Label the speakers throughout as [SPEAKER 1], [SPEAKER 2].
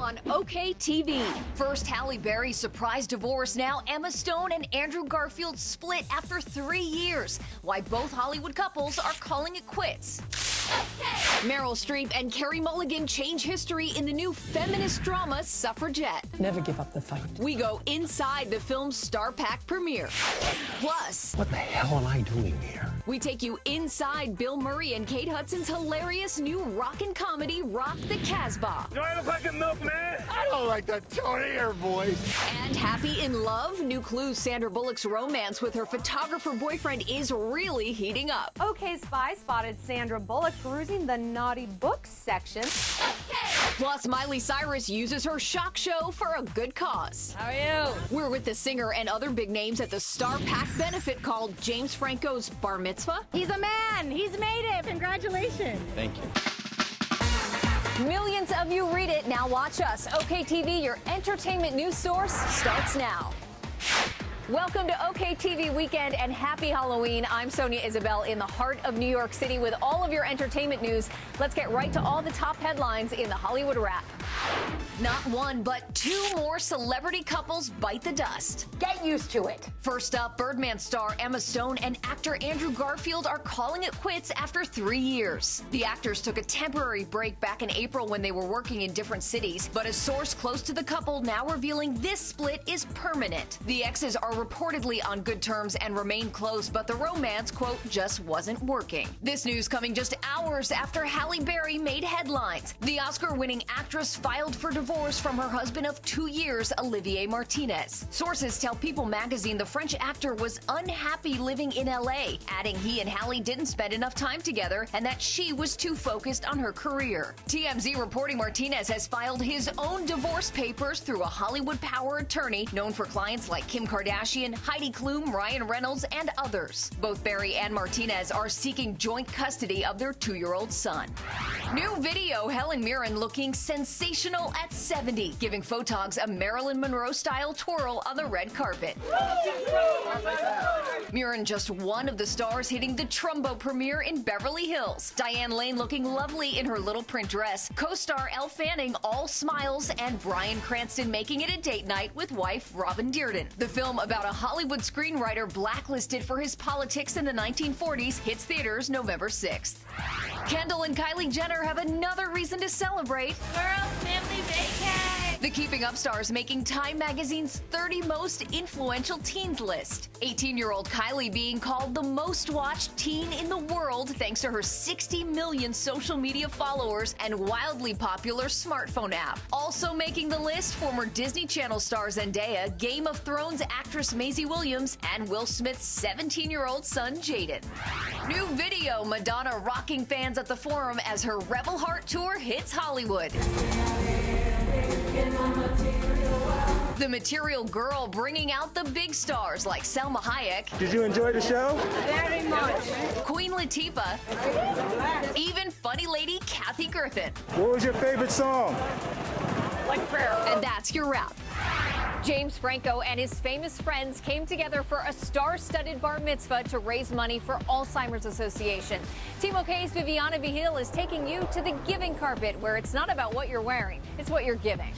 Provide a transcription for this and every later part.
[SPEAKER 1] on OK TV. First, Halle Berry's surprise divorce. Now, Emma Stone and Andrew Garfield split after 3 years. Why both Hollywood couples are calling it quits. Meryl Streep and Carey Mulligan change history in the new feminist drama Suffragette.
[SPEAKER 2] Never give up the fight.
[SPEAKER 1] We go inside the film's star-packed premiere. Plus,
[SPEAKER 3] what the hell am I doing here?
[SPEAKER 1] We take you inside Bill Murray and Kate Hudson's hilarious new rockin' comedy, Rock the Casbah.
[SPEAKER 4] Do I look like a milkman?
[SPEAKER 3] I don't like that Tony Air voice.
[SPEAKER 1] And Happy in Love, new clues Sandra Bullock's romance with her photographer boyfriend is really heating up.
[SPEAKER 5] OK Spy spotted Sandra Bullock perusing the naughty books section.
[SPEAKER 1] Plus, Miley Cyrus uses her shock show for a good cause.
[SPEAKER 5] How are you?
[SPEAKER 1] We're with the singer and other big names at the star-packed benefit called James Franco's Bar Mitzvah.
[SPEAKER 5] He's a man. He's made it. Congratulations.
[SPEAKER 3] Thank you.
[SPEAKER 5] Millions of you read it. Now watch us. OK TV, your entertainment news source, starts now. Welcome to OK TV Weekend and happy Halloween. I'm Sonia Isabel in the heart of New York City with all of your entertainment news. Let's get right to all the top headlines in the Hollywood Wrap.
[SPEAKER 1] Not one, but two more celebrity couples bite the dust.
[SPEAKER 2] Get used to it.
[SPEAKER 1] First up, Birdman star Emma Stone and actor Andrew Garfield are calling it quits after 3 years. The actors took a temporary break back in April when they were working in different cities, but a source close to the couple now revealing this split is permanent. The exes are reportedly on good terms and remain close, but the romance, quote, just wasn't working. This news coming just hours after Halle Berry made headlines. The Oscar-winning actress filed for divorce from her husband of 2 years, Olivier Martinez. Sources tell People magazine the French actor was unhappy living in LA, adding he and Halle didn't spend enough time together and that she was too focused on her career. TMZ reporting Martinez has filed his own divorce papers through a Hollywood power attorney known for clients like Kim Kardashian, Heidi Klum, Ryan Reynolds, and others. Both Berry and Martinez are seeking joint custody of their 2-year-old son. New video, Helen Mirren looking sensational at 70, giving photogs a Marilyn Monroe-style twirl on the red carpet. Mirren just one of the stars hitting the Trumbo premiere in Beverly Hills. Diane Lane looking lovely in her little print dress. Co-star Elle Fanning all smiles, and Bryan Cranston making it a date night with wife Robin Dearden. The film about a Hollywood screenwriter blacklisted for his politics in the 1940s hits theaters November 6th. Kendall and Kylie Jenner have another reason to celebrate.
[SPEAKER 6] Girls Family Vacay!
[SPEAKER 1] The Keeping Up stars making Time Magazine's 30 most influential teens list. 18-year-old Kylie being called the most watched teen in the world thanks to her 60 million social media followers and wildly popular smartphone app. Also making the list, former Disney Channel star Zendaya, Game of Thrones actress Maisie Williams, and Will Smith's 17-year-old son Jaden. New video, Madonna rocking fans at the Forum as her Rebel Heart tour hits Hollywood. The Material Girl bringing out the big stars like Selma Hayek.
[SPEAKER 4] Did you enjoy the show?
[SPEAKER 5] Very much.
[SPEAKER 1] Queen Latifah, even funny lady Kathy Griffin.
[SPEAKER 4] What was your favorite song?
[SPEAKER 5] Like prayer.
[SPEAKER 1] And that's your wrap.
[SPEAKER 5] James Franco and his famous friends came together for a star-studded bar mitzvah to raise money for Alzheimer's Association. Team OK's Viviana Vigil is taking you to the giving carpet, where it's not about what you're wearing, it's what you're giving.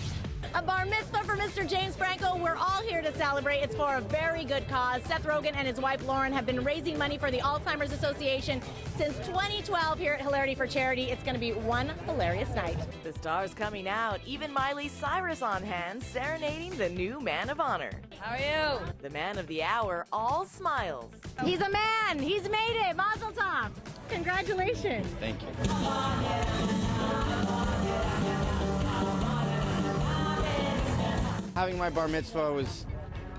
[SPEAKER 7] A bar mitzvah for Mr. James Franco. We're all here to celebrate. It's for a very good cause. Seth Rogen and his wife Lauren have been raising money for the Alzheimer's Association since 2012 here at Hilarity for Charity. It's going to be one hilarious night.
[SPEAKER 8] The stars coming out, even Miley Cyrus on hand, serenading the new man of honor.
[SPEAKER 5] How are you?
[SPEAKER 8] The man of the hour, all smiles.
[SPEAKER 7] He's a man. He's made it. Mazel tov. Congratulations.
[SPEAKER 3] Thank you. Having my bar mitzvah was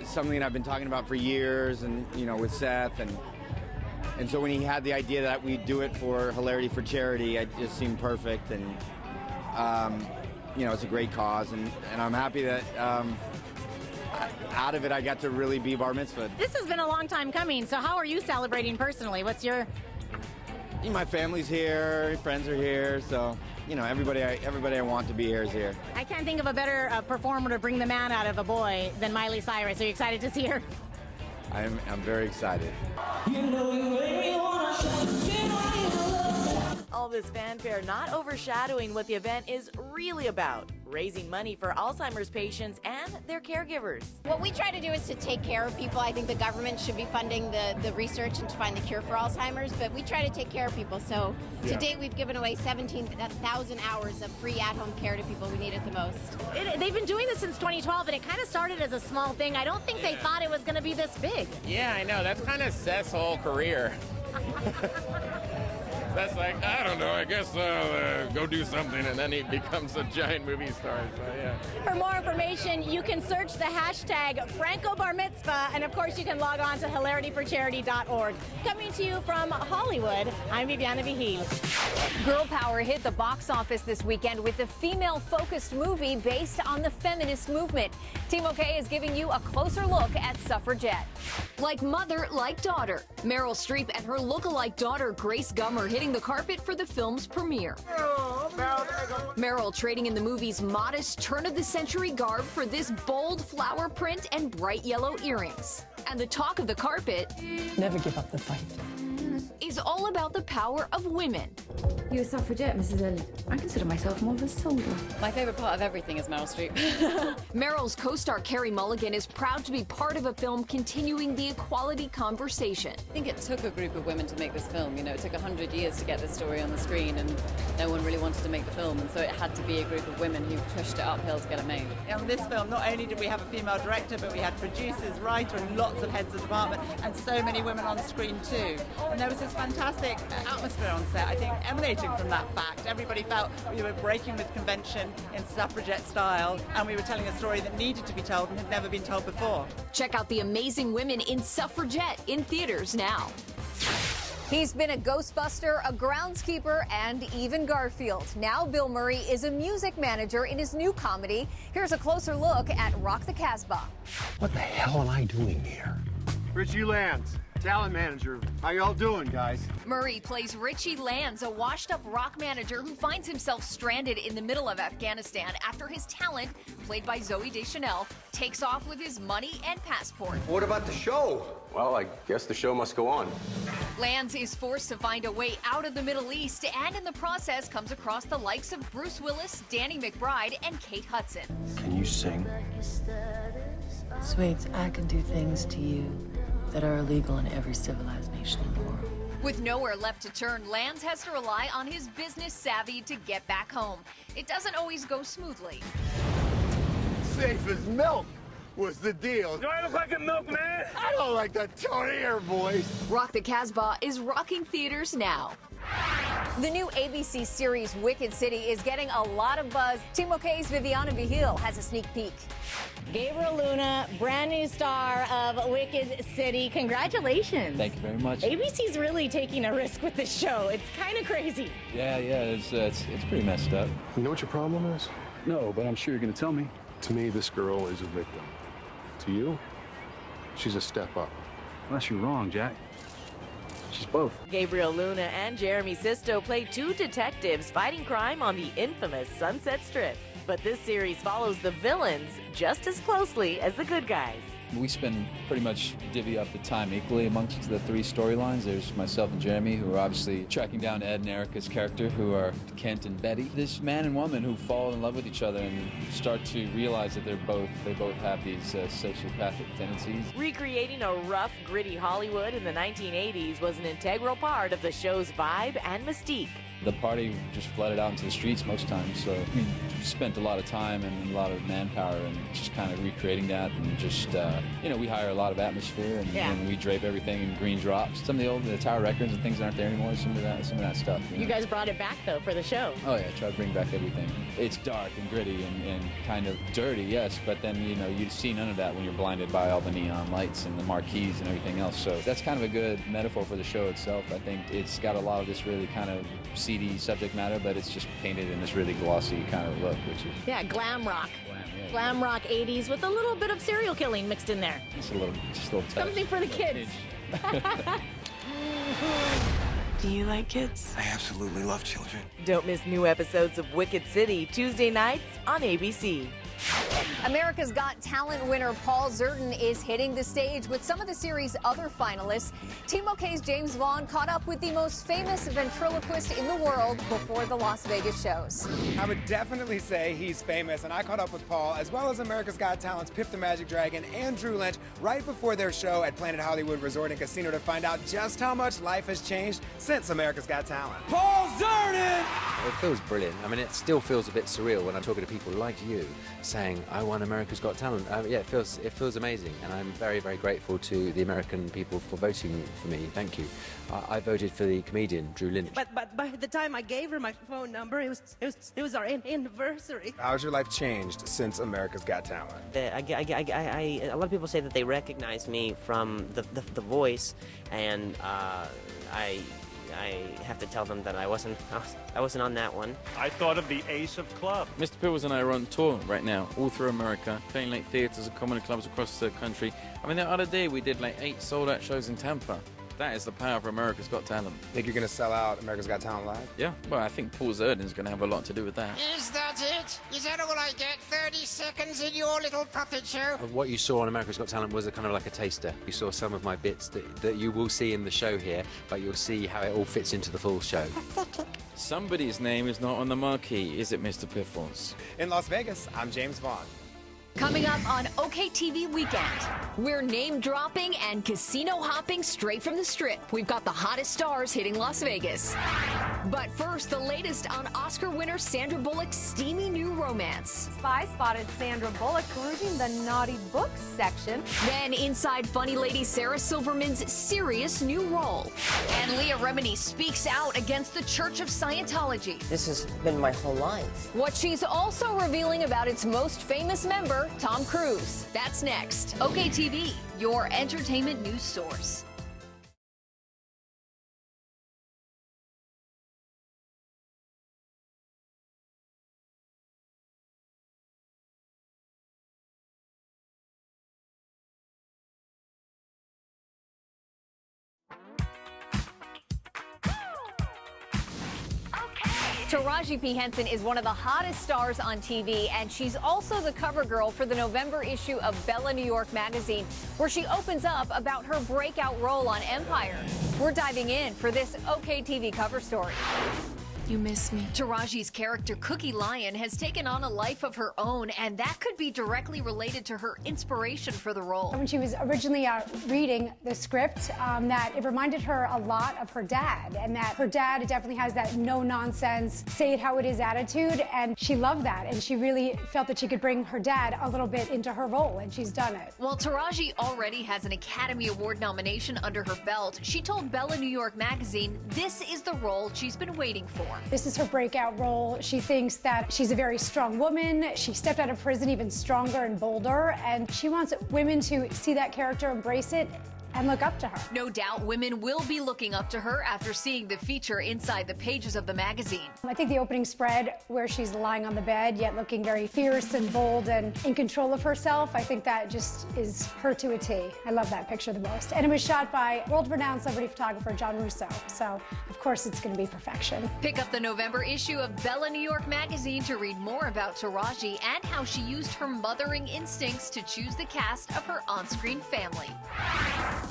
[SPEAKER 3] something I've been talking about for years, and with Seth, and so when he had the idea that we'd do it for Hilarity for Charity, it just seemed perfect, and it's a great cause, and I'm happy that out of it I got to really be bar mitzvah.
[SPEAKER 7] This has been a long time coming. So how are you celebrating personally? What's your...
[SPEAKER 3] My family's here, friends are here, so everybody I want to be here is here.
[SPEAKER 7] I can't think of a better performer to bring the man out of a boy than Miley Cyrus. Are you excited to see her?
[SPEAKER 3] I'm very excited.
[SPEAKER 8] All all this fanfare not overshadowing what the event is really about, raising money for Alzheimer's patients and their caregivers.
[SPEAKER 2] What we try to do is to take care of people. I think the government should be funding the research and to find the cure for Alzheimer's, but we try to take care of people. So to date, we've given away 17,000 hours of free at-home care to people who need it the most.
[SPEAKER 7] They've been doing this since 2012, and it kind of started as a small thing. I don't think they thought it was going to be this big.
[SPEAKER 9] Yeah, I know. That's kind of Seth's whole career. That's like, I don't know, I guess I'll go do something, and then he becomes a giant movie star. So, yeah.
[SPEAKER 7] For more information, you can search the hashtag Franco Bar Mitzvah, and of course you can log on to hilarityforcharity.org. Coming to you from Hollywood, I'm Viviana Vigil.
[SPEAKER 5] Girl power hit the box office this weekend with the female-focused movie based on the feminist movement. Team OK is giving you a closer look at Suffragette.
[SPEAKER 1] Like mother, like daughter. Meryl Streep and her look-alike daughter, Grace Gummer, hitting the carpet for the film's premiere. Meryl trading in the movie's modest turn-of-the-century garb for this bold flower print and bright yellow earrings. And the talk of the carpet...
[SPEAKER 10] Never give up the fight.
[SPEAKER 1] ...is all about the power of women.
[SPEAKER 11] You're a suffragette, Mrs. Elliot. I consider myself more of a soldier.
[SPEAKER 12] My favorite part of everything is Meryl Streep.
[SPEAKER 1] Meryl's co-star Carey Mulligan is proud to be part of a film continuing the equality conversation.
[SPEAKER 12] I think it took a group of women to make this film. You know, it took 100 years to get this story on the screen, and no one really wanted to make the film, and so it had to be a group of women who pushed it uphill to get it made.
[SPEAKER 13] On this film, not only did we have a female director, but we had producers, writer, and lots of heads of department, and so many women on screen too. And there was this fantastic atmosphere on set, I think, emanating from that fact. Everybody felt we were breaking with convention in suffragette style, and we were telling a story that needed to be told and had never been told before.
[SPEAKER 1] Check out the amazing women in Suffragette in theaters now.
[SPEAKER 5] He's been a Ghostbuster, a groundskeeper, and even Garfield. Now Bill Murray is a music manager in his new comedy. Here's a closer look at Rock the Casbah.
[SPEAKER 14] What the hell am I doing here?
[SPEAKER 15] Richie Lands, talent manager. How y'all doing, guys?
[SPEAKER 1] Murray plays Richie Lands, a washed-up rock manager who finds himself stranded in the middle of Afghanistan after his talent, played by Zooey Deschanel, takes off with his money and passport.
[SPEAKER 15] What about the show?
[SPEAKER 14] Well, I guess the show must go on.
[SPEAKER 1] Lands is forced to find a way out of the Middle East, and in the process comes across the likes of Bruce Willis, Danny McBride, and Kate Hudson.
[SPEAKER 14] Can you sing?
[SPEAKER 16] Sweets, I can do things to you that are illegal in every civilized nation in the world.
[SPEAKER 1] With nowhere left to turn, Lands has to rely on his business savvy to get back home. It doesn't always go smoothly.
[SPEAKER 15] Safe as milk was the deal.
[SPEAKER 4] Do I look like a milkman?
[SPEAKER 15] I don't like that Tony Air voice.
[SPEAKER 1] Rock the Casbah is rocking theaters now.
[SPEAKER 5] The new ABC series Wicked City is getting a lot of buzz. Team OK's Viviana Vigil has a sneak peek.
[SPEAKER 7] Gabriel Luna, brand new star of Wicked City. Congratulations.
[SPEAKER 17] Thank you very much.
[SPEAKER 7] ABC's really taking a risk with this show. It's kind of crazy.
[SPEAKER 17] Yeah, it's pretty messed up.
[SPEAKER 14] You know what your problem is?
[SPEAKER 17] No, but I'm sure you're going to tell me.
[SPEAKER 14] To me, this girl is a victim. To you, she's a step up.
[SPEAKER 17] Unless you're wrong, Jack. She's both.
[SPEAKER 8] Gabriel Luna and Jeremy Sisto play two detectives fighting crime on the infamous Sunset Strip. But this series follows the villains just as closely as the good guys.
[SPEAKER 17] We spend pretty much divvy up the time equally amongst the three storylines. There's myself and Jeremy, who are obviously tracking down Ed and Erica's character, who are Kent and Betty. This man and woman who fall in love with each other and start to realize that they both have these sociopathic tendencies.
[SPEAKER 8] Recreating a rough, gritty Hollywood in the 1980s was an integral part of the show's vibe and mystique.
[SPEAKER 17] The party just flooded out into the streets most times, so we spent a lot of time and a lot of manpower and just kind of recreating that, and just, we hire a lot of atmosphere and we drape everything in green drops. Some of the Tower Records and things that aren't there anymore, some of that stuff.
[SPEAKER 7] You guys brought it back, though, for the show.
[SPEAKER 17] Oh, yeah, try to bring back everything. It's dark and gritty and kind of dirty, yes, but then, you see none of that when you're blinded by all the neon lights and the marquees and everything else. So that's kind of a good metaphor for the show itself. I think it's got a lot of this really kind of seedy subject matter, but it's just painted in this really glossy kind of look, which is...
[SPEAKER 7] Yeah, glam rock. Glam rock 80s with a little bit of serial killing mixed in there.
[SPEAKER 17] Just a little touch.
[SPEAKER 7] Something for the kids.
[SPEAKER 16] Do you like kids?
[SPEAKER 14] I absolutely love children.
[SPEAKER 8] Don't miss new episodes of Wicked City Tuesday nights on ABC.
[SPEAKER 5] America's Got Talent winner Paul Zerden is hitting the stage with some of the series' other finalists. Team OK's James Vaughn caught up with the most famous ventriloquist in the world before the Las Vegas shows.
[SPEAKER 10] I would definitely say he's famous, and I caught up with Paul, as well as America's Got Talent's Pip the Magic Dragon and Drew Lynch, right before their show at Planet Hollywood Resort and Casino to find out just how much life has changed since America's Got Talent. Paul Zerden!
[SPEAKER 18] It feels brilliant. I mean, it still feels a bit surreal when I'm talking to people like you saying, I won America's Got Talent. Yeah, it feels amazing, and I'm very, very grateful to the American people for voting for me. Thank you. I voted for the comedian Drew Lynch.
[SPEAKER 19] But by the time I gave her my phone number, it was our anniversary.
[SPEAKER 10] How's your life changed since America's Got Talent?
[SPEAKER 20] A lot of people say that they recognize me from the voice, and I have to tell them that I wasn't on that one.
[SPEAKER 21] I thought of the Ace of Clubs.
[SPEAKER 22] Mr. Pibbles and I are on tour right now, all through America, playing like theaters and comedy clubs across the country. I mean, the other day we did like 8 sold-out shows in Tampa. That is the power of America's Got Talent.
[SPEAKER 10] Think you're going to sell out America's Got Talent live?
[SPEAKER 22] Yeah, well, I think Paul Zerden's going to have a lot to do with that.
[SPEAKER 23] Is that it? Is that all I get? 30 seconds in your little puppet show?
[SPEAKER 18] What you saw on America's Got Talent was a kind of like a taster. You saw some of my bits that you will see in the show here, but you'll see how it all fits into the full show.
[SPEAKER 22] Somebody's name is not on the marquee, is it, Mr. Piffles?
[SPEAKER 10] In Las Vegas, I'm James Vaughn.
[SPEAKER 1] Coming up on OKTV Weekend, we're name dropping and casino hopping straight from the Strip. We've got the hottest stars hitting Las Vegas. But first, the latest on Oscar winner Sandra Bullock's steamy new romance.
[SPEAKER 24] Spy spotted Sandra Bullock perusing the naughty books section.
[SPEAKER 1] Then inside funny lady Sarah Silverman's serious new role. And Leah Remini speaks out against the Church of Scientology.
[SPEAKER 25] This has been my whole life.
[SPEAKER 1] What she's also revealing about its most famous member, Tom Cruise. That's next. OKTV, your entertainment news source. Taraji P. Henson is one of the hottest stars on TV, and she's also the cover girl for the November issue of Bella New York magazine, where she opens up about her breakout role on Empire. We're diving in for this OKTV cover story.
[SPEAKER 11] You miss me.
[SPEAKER 1] Taraji's character, Cookie Lion, has taken on a life of her own, and that could be directly related to her inspiration for the role.
[SPEAKER 26] When she was originally reading the script, that it reminded her a lot of her dad, and that her dad definitely has that no-nonsense, say-it-how-it-is attitude, and she loved that, and she really felt that she could bring her dad a little bit into her role, and she's done it.
[SPEAKER 1] While Taraji already has an Academy Award nomination under her belt, she told Bella New York magazine this is the role she's been waiting for.
[SPEAKER 26] This is her breakout role. She thinks that she's a very strong woman. She stepped out of prison even stronger and bolder, and she wants women to see that character, embrace it, and look up to her.
[SPEAKER 1] No doubt women will be looking up to her after seeing the feature inside the pages of the magazine.
[SPEAKER 26] I think the opening spread, where she's lying on the bed, yet looking very fierce and bold and in control of herself, I think that just is her to a T. I love that picture the most. And it was shot by world-renowned celebrity photographer John Russo, so of course it's going to be perfection.
[SPEAKER 1] Pick up the November issue of Bella New York magazine to read more about Taraji and how she used her mothering instincts to choose the cast of her on-screen family.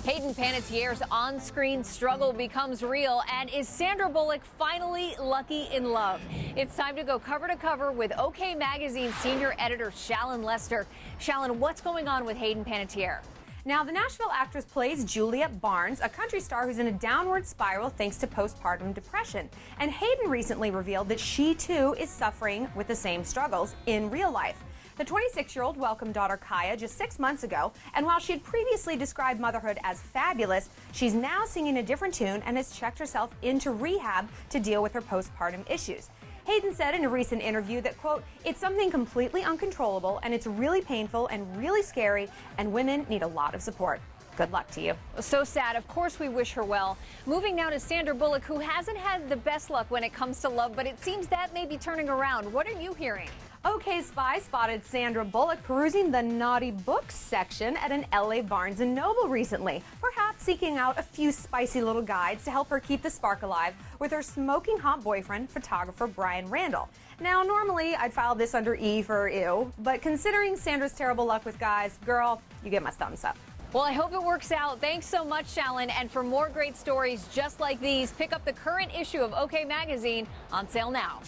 [SPEAKER 5] Hayden Panettiere's on-screen struggle becomes real, and is Sandra Bullock finally lucky in love? It's time to go cover to cover with OK Magazine senior editor Shallon Lester. Shallon, what's going on with Hayden Panettiere?
[SPEAKER 24] Now, the Nashville actress plays Juliet Barnes, a country star who's in a downward spiral thanks to postpartum depression. And Hayden recently revealed that she, too, is suffering with the same struggles in real life. The 26-year-old welcomed daughter Kaya just 6 months ago, and while she had previously described motherhood as fabulous, she's now singing a different tune and has checked herself into rehab to deal with her postpartum issues. Hayden said in a recent interview that, quote, "It's something completely uncontrollable, and it's really painful and really scary, and women need a lot of support." Good luck to you.
[SPEAKER 5] So sad. Of course we wish her well. Moving now to Sandra Bullock, who hasn't had the best luck when it comes to love, but it seems that may be turning around. What are you hearing?
[SPEAKER 24] OK Spy spotted Sandra Bullock perusing the naughty books section at an LA Barnes & Noble recently, perhaps seeking out a few spicy little guides to help her keep the spark alive with her smoking hot boyfriend, photographer Brian Randall. Now, normally I'd file this under E for ew, but considering Sandra's terrible luck with guys, girl, you get my thumbs up.
[SPEAKER 5] Well, I hope it works out. Thanks so much, Shallon. And for more great stories just like these, pick up the current issue of OK Magazine, on sale now.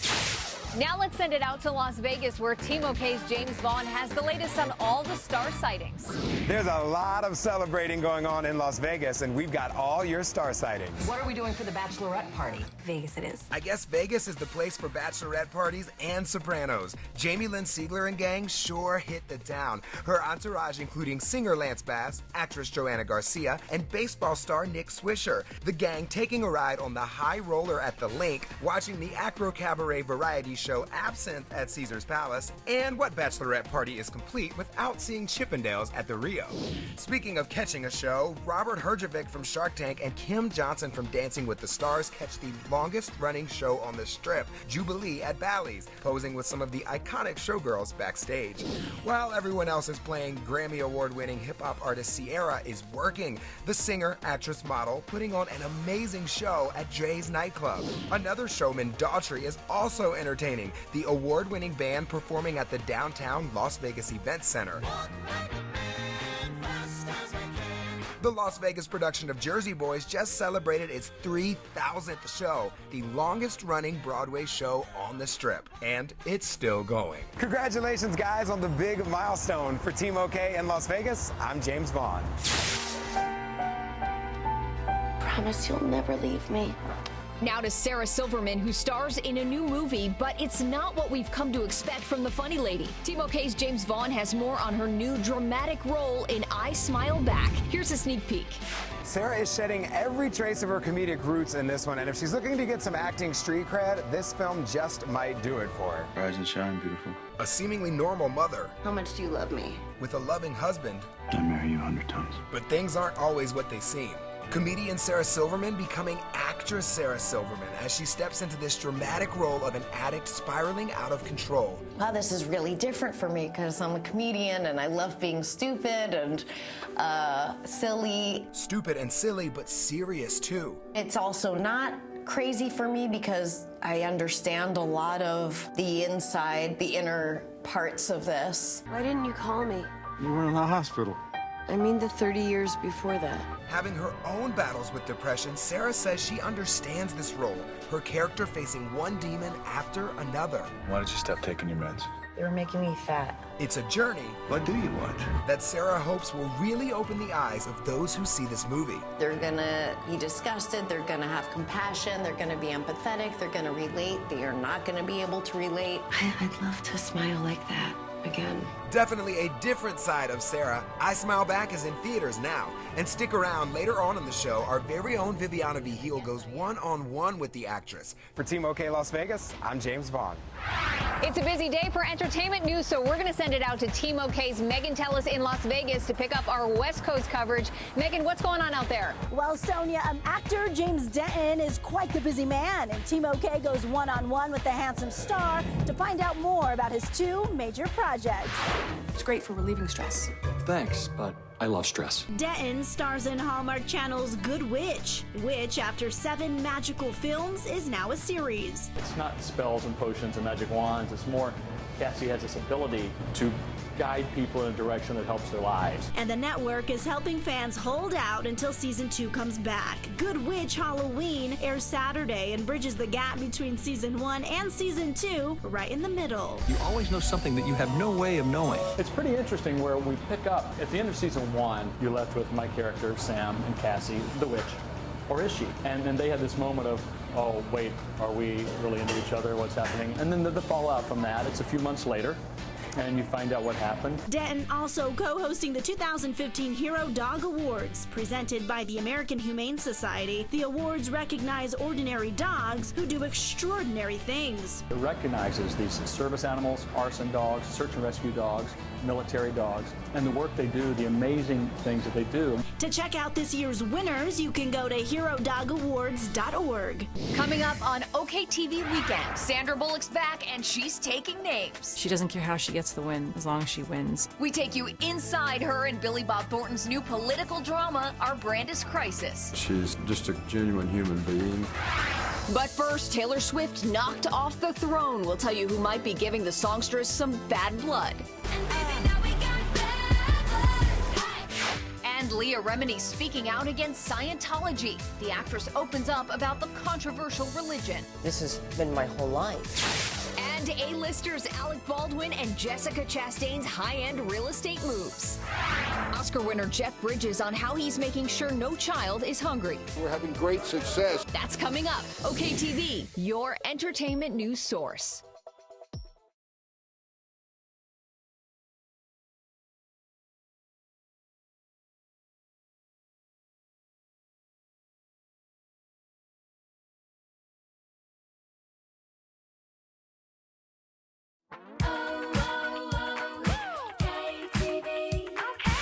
[SPEAKER 5] Now let's send it out to Las Vegas, where Team OK's James Vaughn has the latest on all the star sightings.
[SPEAKER 10] There's a lot of celebrating going on in Las Vegas, and we've got all your star sightings.
[SPEAKER 2] What are we doing for the bachelorette party?
[SPEAKER 24] Vegas it is.
[SPEAKER 10] I guess Vegas is the place for bachelorette parties and Sopranos. Jamie Lynn Sigler and gang sure hit the town. Her entourage including singer Lance Bass, actress Joanna Garcia, and baseball star Nick Swisher. The gang taking a ride on the high roller at the Link, watching the Acro Cabaret variety show Absinthe at Caesar's Palace, and what bachelorette party is complete without seeing Chippendales at the Rio? Speaking of catching a show, Robert Herjavec from Shark Tank and Kim Johnson from Dancing with the Stars catch the longest running show on the Strip, Jubilee at Bally's, posing with some of the iconic showgirls backstage. While everyone else is playing, Grammy award-winning hip-hop artist Ciara is working. The singer, actress, model, putting on an amazing show at Dre's nightclub. Another showman, Daughtry, is also entertaining. The award-winning band performing at the downtown Las Vegas Event Center. The Las Vegas production of Jersey Boys just celebrated its 3,000th show, the longest-running Broadway show on the Strip, and it's still going. Congratulations, guys, on the big milestone for Team OK in Las Vegas. I'm James Vaughn.
[SPEAKER 3] Promise you'll never leave me.
[SPEAKER 1] Now to Sarah Silverman, who stars in a new movie, but it's not what we've come to expect from the funny lady. Team OK's James Vaughn has more on her new dramatic role in I Smile Back. Here's a sneak peek.
[SPEAKER 10] Sarah is shedding every trace of her comedic roots in this one, and if she's looking to get some acting street cred, this film just might do it for her.
[SPEAKER 14] Rise and shine, beautiful.
[SPEAKER 10] A seemingly normal mother.
[SPEAKER 3] How much do you love me?
[SPEAKER 10] With a loving husband.
[SPEAKER 14] I'd marry you 100 times.
[SPEAKER 10] But things aren't always what they seem. Comedian Sarah Silverman becoming actress Sarah Silverman as she steps into this dramatic role of an addict spiraling out of control.
[SPEAKER 3] Wow, this is really different for me because I'm a comedian and I love being stupid and silly.
[SPEAKER 10] Stupid and silly, but serious too.
[SPEAKER 3] It's also not crazy for me because I understand a lot of the inside, the inner parts of this. Why didn't you call me?
[SPEAKER 14] You were in the hospital.
[SPEAKER 3] I mean the 30 years before that.
[SPEAKER 10] Having her own battles with depression, Sarah says she understands this role, her character facing one demon after another.
[SPEAKER 14] Why did you stop taking your meds?
[SPEAKER 3] They were making me fat.
[SPEAKER 10] It's a journey.
[SPEAKER 14] What do you want?
[SPEAKER 10] That Sarah hopes will really open the eyes of those who see this movie.
[SPEAKER 3] They're gonna be disgusted, they're gonna have compassion, they're gonna be empathetic, they're gonna relate, they are not gonna be able to relate. I'd love to smile like that again.
[SPEAKER 10] Definitely a different side of Sarah. I Smile Back is in theaters now. And stick around, later on in the show, our very own Viviana Vigil goes one-on-one with the actress. For Team OK Las Vegas, I'm James Vaughn.
[SPEAKER 5] It's a busy day for entertainment news, so we're going to send it out to Team OK's Megan Tellis in Las Vegas to pick up our West Coast coverage. Megan, what's going on out there?
[SPEAKER 7] Well, Sonia, actor James Denton is quite the busy man, and Team OK goes one-on-one with the handsome star to find out more about his two major projects.
[SPEAKER 11] It's great for relieving stress.
[SPEAKER 6] Thanks, but I love stress.
[SPEAKER 7] Denton stars in Hallmark Channel's Good Witch, which after 7 magical films is now a series.
[SPEAKER 21] It's not spells and potions and magic wands. It's more Cassie has this ability to guide people in a direction that helps their lives.
[SPEAKER 7] And the network is helping fans hold out until season 2 comes back. Good Witch Halloween airs Saturday and bridges the gap between season 1 and season 2, right in the middle.
[SPEAKER 6] You always know something that you have no way of knowing.
[SPEAKER 21] It's pretty interesting where we pick up, at the end of season 1, you're left with my character, Sam, and Cassie, the witch. Or is she? And then they had this moment of, oh, wait, are we really into each other? What's happening? And then the fallout from that, it's a few months later, and you find out what happened.
[SPEAKER 7] Denton also co-hosting the 2015 Hero Dog Awards, presented by the American Humane Society. The awards recognize ordinary dogs who do extraordinary things.
[SPEAKER 21] It recognizes these service animals, arson dogs, search and rescue dogs, military dogs, and the work they do, the amazing things that they do.
[SPEAKER 4] To check out this year's winners, you can go to HeroDogAwards.org.
[SPEAKER 1] Coming up on OKTV Weekend, Sandra Bullock's back and she's taking names.
[SPEAKER 16] She doesn't care how she gets the win, as long as she wins.
[SPEAKER 1] We take you inside her and Billy Bob Thornton's new political drama, Our Brand is Crisis.
[SPEAKER 14] She's just a genuine human being.
[SPEAKER 1] But first, Taylor Swift knocked off the throne. We'll tell you who might be giving the songstress some bad blood. And Leah Remini speaking out against Scientology. The actress opens up about the controversial religion.
[SPEAKER 25] This has been my whole life.
[SPEAKER 1] And A-listers Alec Baldwin and Jessica Chastain's high-end real estate moves. Oscar winner Jeff Bridges on how he's making sure no child is hungry.
[SPEAKER 9] We're having great success.
[SPEAKER 1] That's coming up. OKTV, your entertainment news source.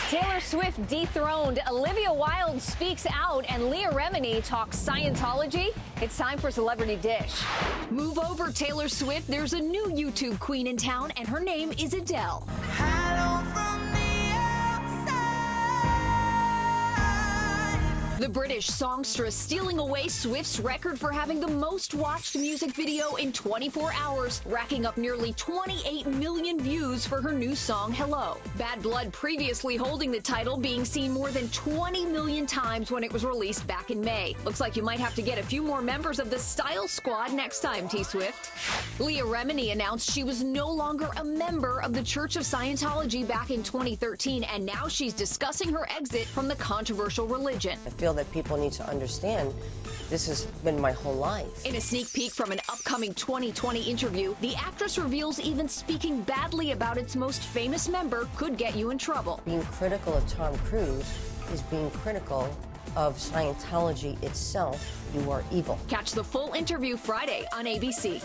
[SPEAKER 5] Taylor Swift dethroned, Olivia Wilde speaks out, and Leah Remini talks Scientology. It's time for Celebrity Dish.
[SPEAKER 1] Move over, Taylor Swift. There's a new YouTube queen in town, and her name is Adele. The British songstress stealing away Swift's record for having the most watched music video in 24 hours, racking up nearly 28 million views for her new song, Hello. Bad Blood previously holding the title, being seen more than 20 million times when it was released back in May. Looks like you might have to get a few more members of the Style Squad next time, T-Swift. Leah Remini announced she was no longer a member of the Church of Scientology back in 2013, and now she's discussing her exit from the controversial religion.
[SPEAKER 25] I feel that people need to understand this has been my whole life.
[SPEAKER 1] In a sneak peek from an upcoming 2020 interview, the actress reveals even speaking badly about its most famous member could get you in trouble.
[SPEAKER 25] Being critical of Tom Cruise is being critical of Scientology itself. You are evil.
[SPEAKER 1] Catch the full interview Friday on ABC.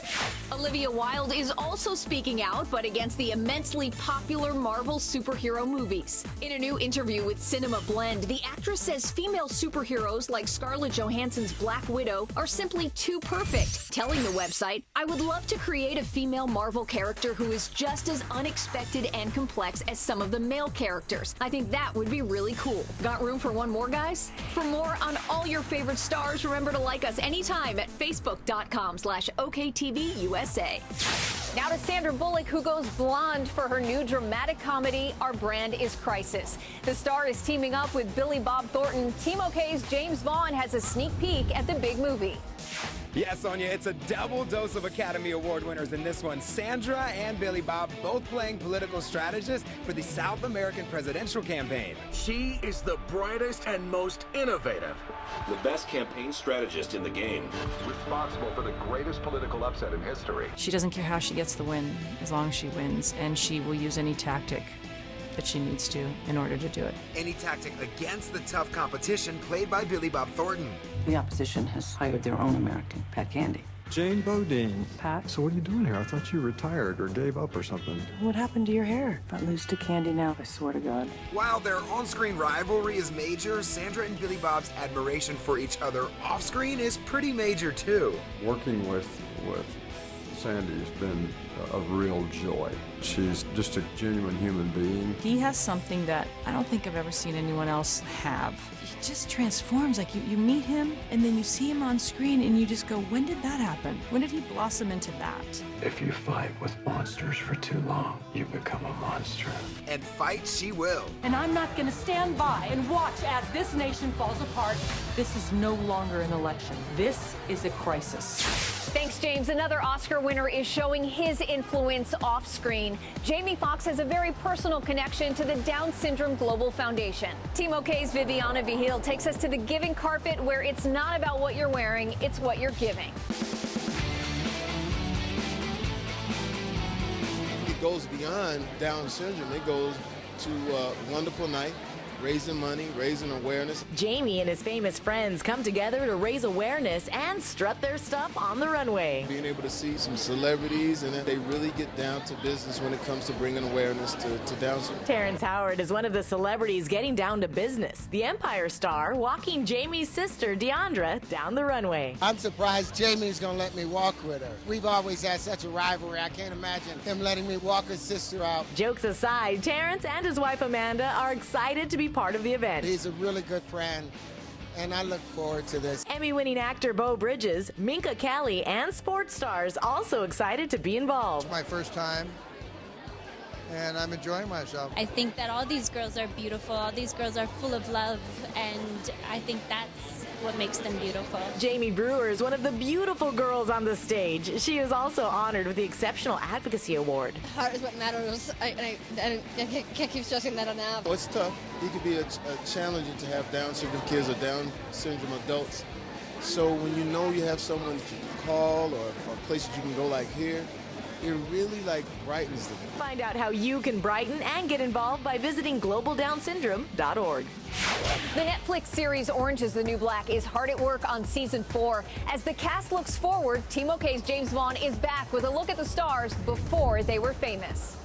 [SPEAKER 1] Olivia Wilde is also speaking out, but against the immensely popular Marvel superhero movies. In a new interview with Cinema Blend, the actress says female superheroes like Scarlett Johansson's Black Widow are simply too perfect, telling the website, "I would love to create a female Marvel character who is just as unexpected and complex as some of the male characters. I think that would be really cool." Got room for one more, guys? For more on all your favorite stars, remember to like us anytime at facebook.com/OKTVUSA.
[SPEAKER 5] Now to Sandra Bullock, who goes blonde for her new dramatic comedy, Our Brand is Crisis. The star is teaming up with Billy Bob Thornton. Team OK's James Vaughn has a sneak peek at the big movie.
[SPEAKER 10] Yeah, Sonia, it's a double dose of Academy Award winners in this one. Sandra and Billy Bob both playing political strategists for the South American presidential campaign.
[SPEAKER 12] She is the brightest and most innovative.
[SPEAKER 13] The best campaign strategist in the game.
[SPEAKER 14] Responsible for the greatest political upset in history.
[SPEAKER 16] She doesn't care how she gets the win, as long as she wins, and she will use any tactic that she needs to in order to do it.
[SPEAKER 10] Any tactic against the tough competition played by Billy Bob Thornton.
[SPEAKER 11] The opposition has hired their own American, Pat Candy.
[SPEAKER 14] Jane Bodine. Pat? So what are you doing here? I thought you retired or gave up or something.
[SPEAKER 11] What happened to your hair? If I lose to Candy now, I swear to God.
[SPEAKER 10] While their on-screen rivalry is major, Sandra and Billy Bob's admiration for each other off-screen is pretty major too.
[SPEAKER 14] Working with Sandy has been a real joy. She's just a genuine human being.
[SPEAKER 16] He has something that I don't think I've ever seen anyone else have. He just transforms. Like you meet him and then you see him on screen and you just go, when did that happen? When did he blossom into that?
[SPEAKER 15] If you fight with monsters for too long, you become a monster.
[SPEAKER 10] And fight she will.
[SPEAKER 2] And I'm not going to stand by and watch as this nation falls apart. This is no longer an election. This is a crisis.
[SPEAKER 5] Thanks, James. Another Oscar winner is showing his influence off screen. Jamie Foxx has a very personal connection to the Down Syndrome Global Foundation. Team OK's Viviana Vigil takes us to the giving carpet, where it's not about what you're wearing, it's what you're giving.
[SPEAKER 17] It goes beyond Down syndrome. It goes to Wonderful Night,
[SPEAKER 8] raising money, raising awareness.
[SPEAKER 9] Jamie and his famous friends come together to raise awareness and strut their stuff on the runway.
[SPEAKER 8] Being able to see some celebrities and they really get down to business when it comes to bringing awareness to Down syndrome.
[SPEAKER 9] Terrence Howard is one of the celebrities getting down to business. The Empire star walking Jamie's sister, Deandra, down the runway.
[SPEAKER 17] I'm surprised Jamie's going to let me walk with her. We've always had such a rivalry. I can't imagine him letting me walk his sister out.
[SPEAKER 9] Jokes aside, Terrence and his wife Amanda are excited to be part of the event.
[SPEAKER 17] He's a really good friend, and I look forward to this.
[SPEAKER 9] Emmy-winning actor Beau Bridges, Minka Kelly, and sports stars also excited to be involved.
[SPEAKER 17] It's my first time, and I'm enjoying myself.
[SPEAKER 19] I think that all these girls are beautiful. All these girls are full of love, and I think that's what makes them beautiful.
[SPEAKER 9] Jamie Brewer is one of the beautiful girls on the stage. She is also honored with the Exceptional Advocacy Award.
[SPEAKER 20] Heart is what matters. I can't keep stressing that enough.
[SPEAKER 8] Well, it's tough. It can be a challenging to have Down syndrome kids or Down syndrome adults. So when you know you have someone that you can call or places you can go like here, it really brightens them.
[SPEAKER 9] Find out how you can brighten and get involved by visiting globaldownsyndrome.org.
[SPEAKER 5] The Netflix series Orange is the New Black is hard at work on season 4. As the cast looks forward, Team OK's James Vaughn is back with a look at the stars before they were famous.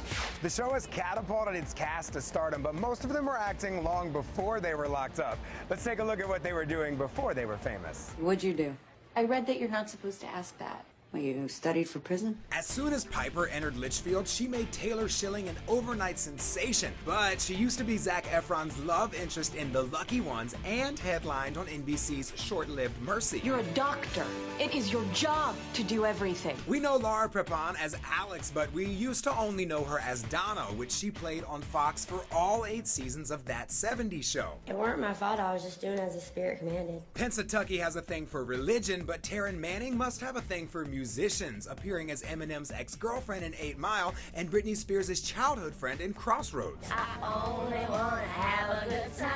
[SPEAKER 10] The show has catapulted its cast to stardom, but most of them were acting long before they were locked up. Let's take a look at what they were doing before they were famous.
[SPEAKER 11] What'd you do? I read that you're not supposed to ask that. Well, you studied for prison?
[SPEAKER 10] As soon as Piper entered Litchfield, she made Taylor Schilling an overnight sensation. But she used to be Zac Efron's love interest in The Lucky Ones and headlined on NBC's short-lived Mercy.
[SPEAKER 2] You're a doctor. It is your job to do everything.
[SPEAKER 10] We know Laura Prepon as Alex, but we used to only know her as Donna, which she played on Fox for all 8 seasons of That 70s Show.
[SPEAKER 23] It weren't my fault. I was just doing as the spirit commanded.
[SPEAKER 10] Pennsatucky has a thing for religion, but Taryn Manning must have a thing for musicians, appearing as Eminem's ex-girlfriend in 8 Mile and Britney Spears' childhood friend in Crossroads.
[SPEAKER 23] I only want to have a good time.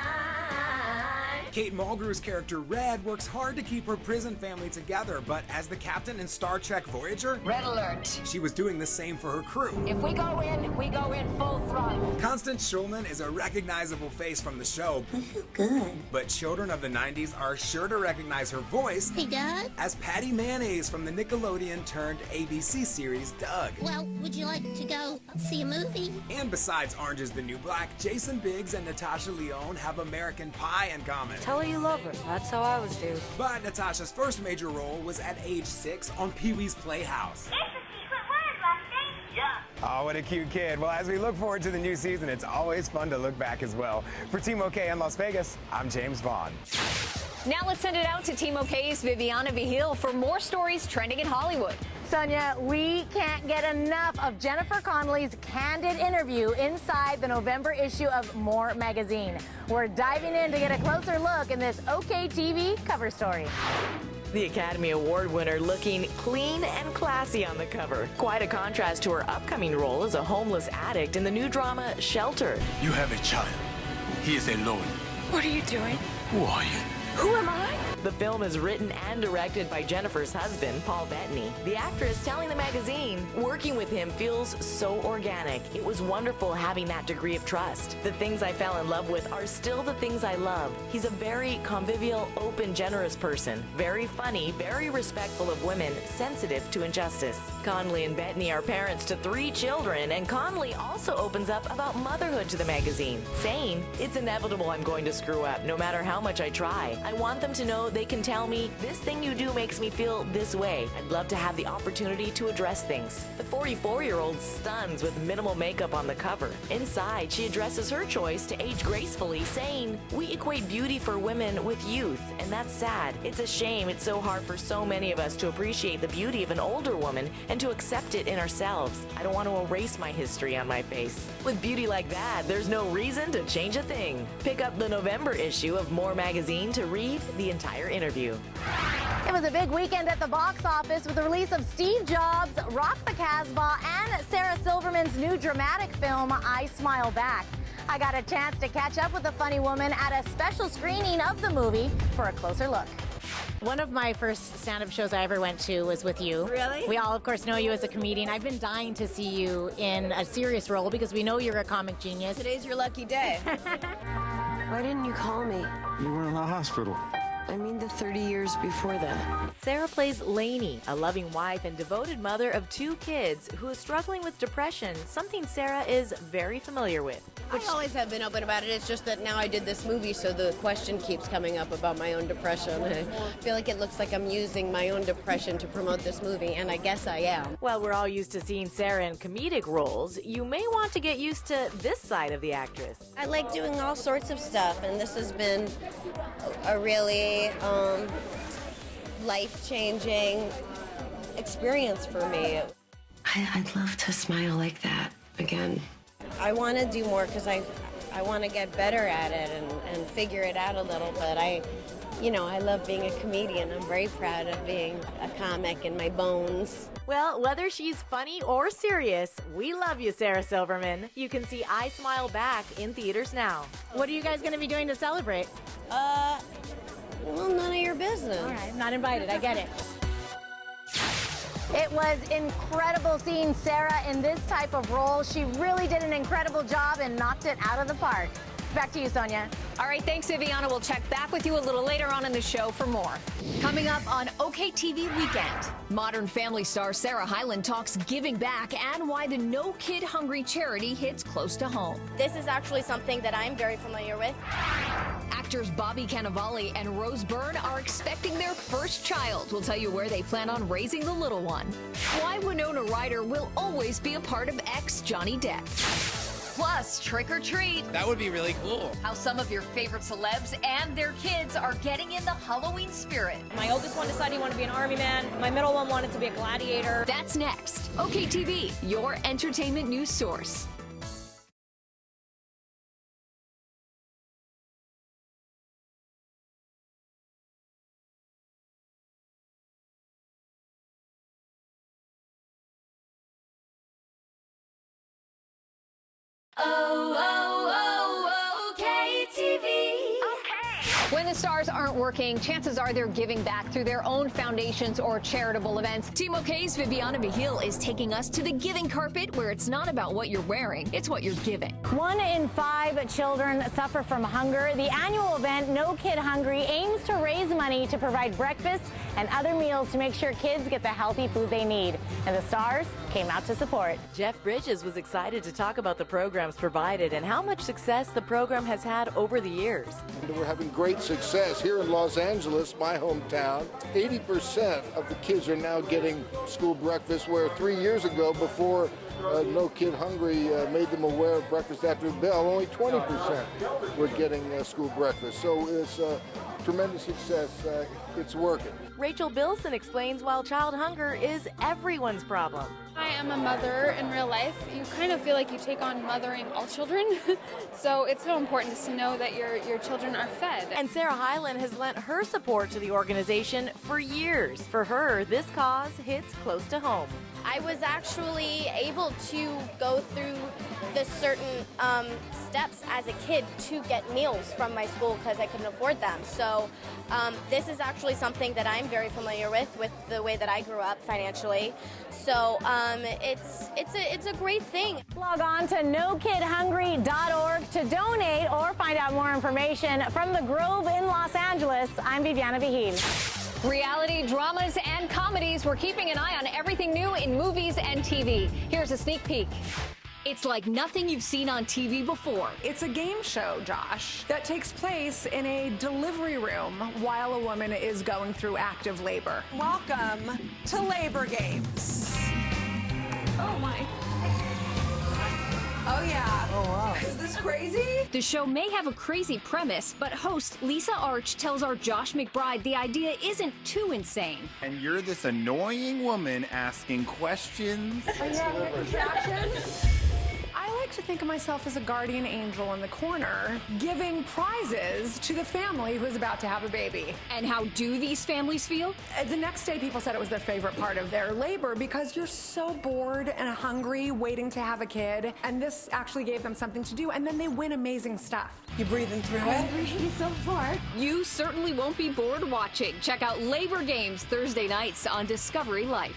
[SPEAKER 10] Kate Mulgrew's character Red works hard to keep her prison family together, but as the captain in Star Trek Voyager,
[SPEAKER 23] Red alert.
[SPEAKER 10] she was doing the same for her crew.
[SPEAKER 23] If we go in full throttle.
[SPEAKER 10] Constance Schulman is a recognizable face from the show.
[SPEAKER 23] I feel good.
[SPEAKER 10] But children of the 90s are sure to recognize her voice
[SPEAKER 23] Hey, Dad.
[SPEAKER 10] as Patty Mayonnaise from the Nickelodeon turned ABC series Doug.
[SPEAKER 23] Well, would you like to go see a movie?
[SPEAKER 10] And besides Orange is the New Black, Jason Biggs and Natasha Lyonne have American Pie in common.
[SPEAKER 11] Tell her you love her. That's how I was due.
[SPEAKER 10] But Natasha's first major role was at age 6 on Pee-wee's Playhouse. Oh, what a cute kid. Well, as we look forward to the new season, it's always fun to look back as well. For Team OK in Las Vegas, I'm James Vaughn.
[SPEAKER 5] Now let's send it out to Team OK's Viviana Vigil for more stories trending in Hollywood.
[SPEAKER 7] Sonia, we can't get enough of Jennifer Connelly's candid interview inside the November issue of More magazine. We're diving in to get a closer look in this OK TV cover story.
[SPEAKER 9] The Academy Award winner looking clean and classy on the cover. Quite a contrast to her upcoming role as a homeless addict in the new drama Shelter.
[SPEAKER 27] You have a child. He is alone.
[SPEAKER 11] What are you doing?
[SPEAKER 27] Who are you?
[SPEAKER 11] Who am I?
[SPEAKER 9] The film is written and directed by Jennifer's husband, Paul Bettany. The actress telling the magazine, working with him feels so organic. It was wonderful having that degree of trust. The things I fell in love with are still the things I love. He's a very convivial, open, generous person. Very funny, very respectful of women, sensitive to injustice. Connelly and Bettany are parents to 3 children, and Connelly also opens up about motherhood to the magazine, saying, "It's inevitable I'm going to screw up, no matter how much I try. I want them to know they can tell me, this thing you do makes me feel this way. I'd love to have the opportunity to address things." The 44-year-old stuns with minimal makeup on the cover. Inside, she addresses her choice to age gracefully, saying, "We equate beauty for women with youth, and that's sad. It's a shame it's so hard for so many of us to appreciate the beauty of an older woman and to accept it in ourselves. I don't want to erase my history on my face. With beauty like that, there's no reason to change a thing." Pick up the November issue of More magazine to read the entire interview.
[SPEAKER 7] It was a big weekend at the box office with the release of Steve Jobs' Rock the Casbah and Sarah Silverman's new dramatic film, I Smile Back. I got a chance to catch up with the funny woman at a special screening of the movie for a closer look. One of my first stand-up shows I ever went to was with you.
[SPEAKER 20] Really?
[SPEAKER 7] We all, of course, know you as a comedian. I've been dying to see you in a serious role because we know you're a comic genius.
[SPEAKER 20] Today's your lucky day.
[SPEAKER 25] Why didn't you call me?
[SPEAKER 15] You were in the hospital.
[SPEAKER 25] I mean the 30 years before that.
[SPEAKER 9] Sarah plays Lainey, a loving wife and devoted mother of 2 kids who is struggling with depression, something Sarah is very familiar with.
[SPEAKER 3] I always have been open about it. It's just that now I did this movie, so the question keeps coming up about my own depression. I feel like it looks like I'm using my own depression to promote this movie, and I guess I am.
[SPEAKER 9] While we're all used to seeing Sarah in comedic roles, you may want to get used to this side of the actress.
[SPEAKER 3] I like doing all sorts of stuff, and this has been a really life-changing experience for me.
[SPEAKER 25] I'd love to smile like that again.
[SPEAKER 3] I want to do more because I want to get better at it and figure it out a little, but I love being a comedian. I'm very proud of being a comic in my bones.
[SPEAKER 9] Well, whether she's funny or serious, we love you, Sarah Silverman. You can see I Smile Back in theaters now.
[SPEAKER 7] What are you guys going to be doing to celebrate?
[SPEAKER 3] Well, none of your business.
[SPEAKER 7] All right, not invited. I get it. It was incredible seeing Sarah in this type of role. She really did an incredible job and knocked it out of the park. Back to you, Sonia.
[SPEAKER 1] All right, thanks, Viviana. We'll check back with you a little later on in the show for more. Coming up on OKTV Weekend, Modern Family star Sarah Hyland talks giving back and why the No Kid Hungry charity hits close to home.
[SPEAKER 6] This is actually something that I'm very familiar with.
[SPEAKER 1] Actors Bobby Cannavale and Rose Byrne are expecting their first child. We'll tell you where they plan on raising the little one. Why Winona Ryder will always be a part of ex Johnny Depp. Plus, trick or treat.
[SPEAKER 18] That would be really cool.
[SPEAKER 1] How some of your favorite celebs and their kids are getting in the Halloween spirit.
[SPEAKER 7] My oldest one decided he wanted to be an army man. My middle one wanted to be a gladiator.
[SPEAKER 1] That's next. OKTV, your entertainment news source. When the stars aren't working, chances are they're giving back through their own foundations or charitable events. Team OK's Viviana Vigil is taking us to the giving carpet, where it's not about what you're wearing, it's what you're giving.
[SPEAKER 7] 1 in 5 children suffer from hunger. The annual event, No Kid Hungry, aims to raise money to provide breakfast and other meals to make sure kids get the healthy food they need. And the stars came out to support.
[SPEAKER 9] Jeff Bridges was excited to talk about the programs provided and how much success the program has had over the years.
[SPEAKER 21] We're having great success here in Los Angeles, my hometown. 80% of the kids are now getting school breakfast, where 3 years ago, before No Kid Hungry made them aware of breakfast after the bell, only 20% were getting school breakfast. So it's tremendous success. It's working.
[SPEAKER 9] Rachel Bilson explains why child hunger is everyone's problem.
[SPEAKER 22] I am a mother in real life. You kind of feel like you take on mothering all children. So it's so important to know that your children are fed.
[SPEAKER 9] And Sarah Hyland has lent her support to the organization for years. For her, this cause hits close to home.
[SPEAKER 6] I was actually able to go through the certain steps as a kid to get meals from my school because I couldn't afford them. So this is actually something that I'm very familiar with the way that I grew up financially. So it's a great thing.
[SPEAKER 7] Log on to nokidhungry.org to donate or find out more information. From the Grove in Los Angeles, I'm Viviana Vigil.
[SPEAKER 1] Reality, dramas, and comedies. We're keeping an eye on everything new in movies and TV. Here's a sneak peek. It's like nothing you've seen on TV before.
[SPEAKER 24] It's a game show, Josh, that takes place in a delivery room while a woman is going through active labor.
[SPEAKER 26] Welcome to Labor Games.
[SPEAKER 24] Oh, my.
[SPEAKER 26] Oh, yeah.
[SPEAKER 24] Oh, wow.
[SPEAKER 26] Is this crazy?
[SPEAKER 1] The show may have a crazy premise, but host Lisa Arch tells our Josh McBride the idea isn't too insane.
[SPEAKER 28] And you're this annoying woman asking questions.
[SPEAKER 24] Are you having a contraction? I like to think of myself as a guardian angel in the corner, giving prizes to the family who is about to have a baby.
[SPEAKER 1] And how do these families feel?
[SPEAKER 24] The next day, people said it was their favorite part of their labor because you're so bored and hungry waiting to have a kid, and this actually gave them something to do, and then they win amazing stuff.
[SPEAKER 26] You breathing through
[SPEAKER 24] I'm
[SPEAKER 26] it?
[SPEAKER 24] breathing so far.
[SPEAKER 1] You certainly won't be bored watching. Check out Labor Games Thursday nights on Discovery Life.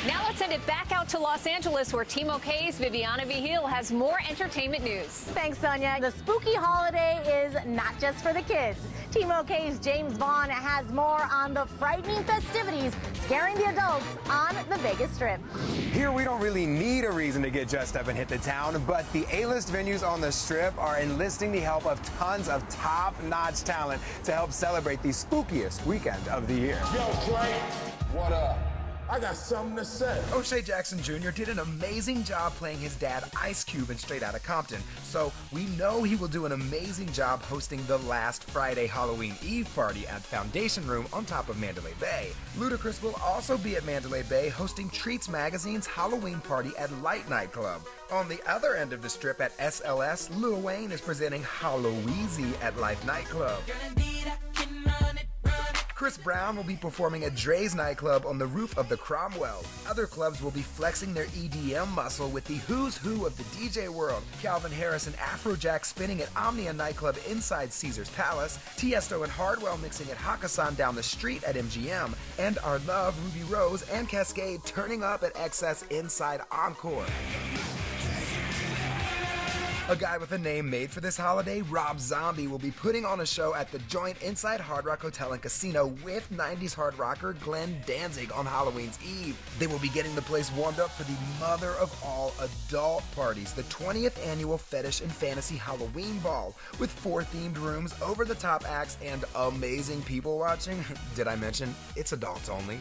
[SPEAKER 1] Now let's send it back out to Los Angeles, where Team OK's Viviana Vigil has more
[SPEAKER 5] more entertainment news.
[SPEAKER 7] Thanks, Sonia. The spooky holiday is not just for the kids. Team OK's James Vaughn has more on the frightening festivities scaring the adults on the Vegas Strip.
[SPEAKER 10] Here we don't really need a reason to get dressed up and hit the town, but the A-list venues on the Strip are enlisting the help of tons of top-notch talent to help celebrate the spookiest weekend of the year.
[SPEAKER 4] Yo, Trey, what up? I got something to say.
[SPEAKER 12] O'Shea Jackson Jr. did an amazing job playing his dad Ice Cube in Straight Outta Compton, so we know he will do an amazing job hosting the last Friday Halloween Eve party at Foundation Room on top of Mandalay Bay. Ludacris will also be at Mandalay Bay hosting Treats Magazine's Halloween party at Light Nightclub. On the other end of the Strip at SLS, Lil Wayne is presenting Halloweezy at Life Nightclub. Chris Brown will be performing at Dre's nightclub on the roof of the Cromwell. Other clubs will be flexing their EDM muscle with the who's who of the DJ world. Calvin Harris and Afrojack spinning at Omnia nightclub inside Caesar's Palace. Tiesto and Hardwell mixing at Hakkasan down the street at MGM. And our love, Ruby Rose and Cascade turning up at XS inside Encore. A guy with a name made for this holiday, Rob Zombie, will be putting on a show at the Joint inside Hard Rock Hotel and Casino with 90s hard rocker Glenn Danzig on Halloween's Eve. They will be getting the place warmed up for the mother of all adult parties, the 20th annual Fetish and Fantasy Halloween Ball, with 4 themed rooms, over-the-top acts, and amazing people watching. Did I mention it's adults only?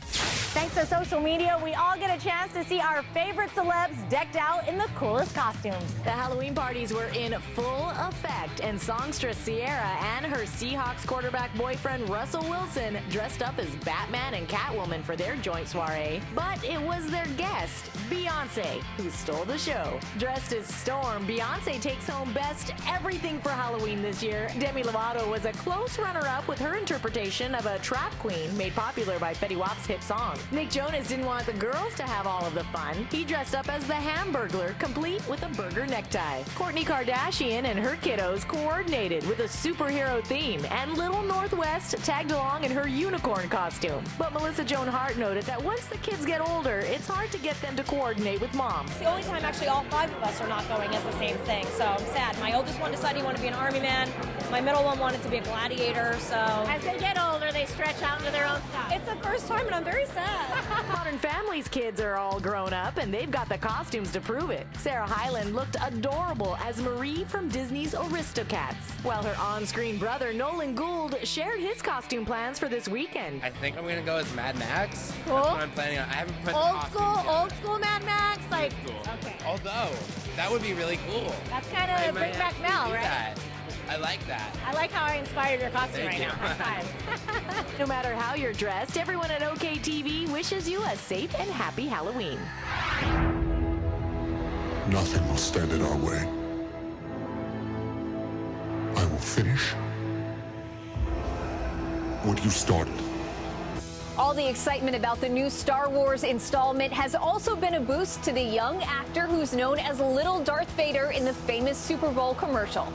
[SPEAKER 7] Thanks to social media, we all get a chance to see our favorite celebs decked out in the coolest costumes.
[SPEAKER 9] The Halloween parties were in full effect, and songstress Ciara and her Seahawks quarterback boyfriend Russell Wilson dressed up as Batman and Catwoman for their joint soiree. But it was their guest, Beyonce, who stole the show. Dressed as Storm, Beyonce takes home Best Everything for Halloween this year. Demi Lovato was a close runner-up with her interpretation of a trap queen made popular by Fetty Wap's hit song. Nick Jonas didn't want the girls to have all of the fun. He dressed up as the Hamburglar, complete with a burger necktie. Kourtney Kardashian and her kiddos coordinated with a superhero theme, and Little Northwest tagged along in her unicorn costume. But Melissa Joan Hart noted that once the kids get older, it's hard to get them to coordinate with mom.
[SPEAKER 13] It's the only time actually all 5 of us are not going as the same thing, so I'm sad. My oldest one decided he wanted to be an army man. My middle one wanted to be a gladiator, so...
[SPEAKER 7] As they get older, they stretch out into their own stuff.
[SPEAKER 13] It's the first time, and I'm very sad.
[SPEAKER 9] Modern Family's kids are all grown up, and they've got the costumes to prove it. Sarah Hyland looked adorable as Marie from Disney's Aristocats, while her on-screen brother Nolan Gould shared his costume plans for this weekend.
[SPEAKER 14] I think I'm gonna go as Mad Max.
[SPEAKER 7] Cool.
[SPEAKER 14] That's what I'm planning on. I haven't put
[SPEAKER 7] Old school Mad Max, like. Okay.
[SPEAKER 14] Although that would be really cool.
[SPEAKER 7] That's kind of Bring Back Mel, right?
[SPEAKER 14] That. I like that.
[SPEAKER 7] I like how I inspired your costume
[SPEAKER 14] Thank
[SPEAKER 7] right
[SPEAKER 14] you.
[SPEAKER 7] now. High five.
[SPEAKER 9] No matter how you're dressed, everyone at OKTV wishes you a safe and happy Halloween.
[SPEAKER 16] Nothing will stand in our way. I will finish what you started.
[SPEAKER 5] All the excitement about the new Star Wars installment has also been a boost to the young actor who's known as Little Darth Vader in the famous Super Bowl commercial.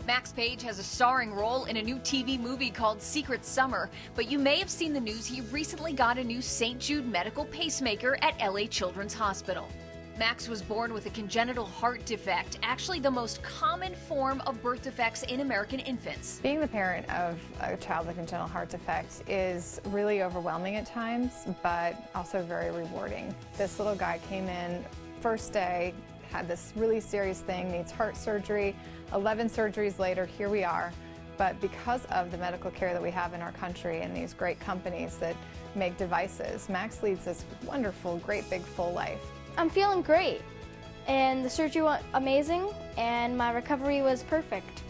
[SPEAKER 1] Max Page has a starring role in a new TV movie called Secret Summer, but you may have seen the news he recently got a new St. Jude medical pacemaker at LA Children's Hospital. Max was born with a congenital heart defect, actually the most common form of birth defects in American infants.
[SPEAKER 17] Being the parent of a child with a congenital heart defect is really overwhelming at times, but also very rewarding. This little guy came in first day, had this really serious thing, needs heart surgery. 11 surgeries later, here we are. But because of the medical care that we have in our country and these great companies that make devices, Max leads this wonderful, great big full life.
[SPEAKER 6] I'm feeling great, and the surgery went amazing, and my recovery was perfect.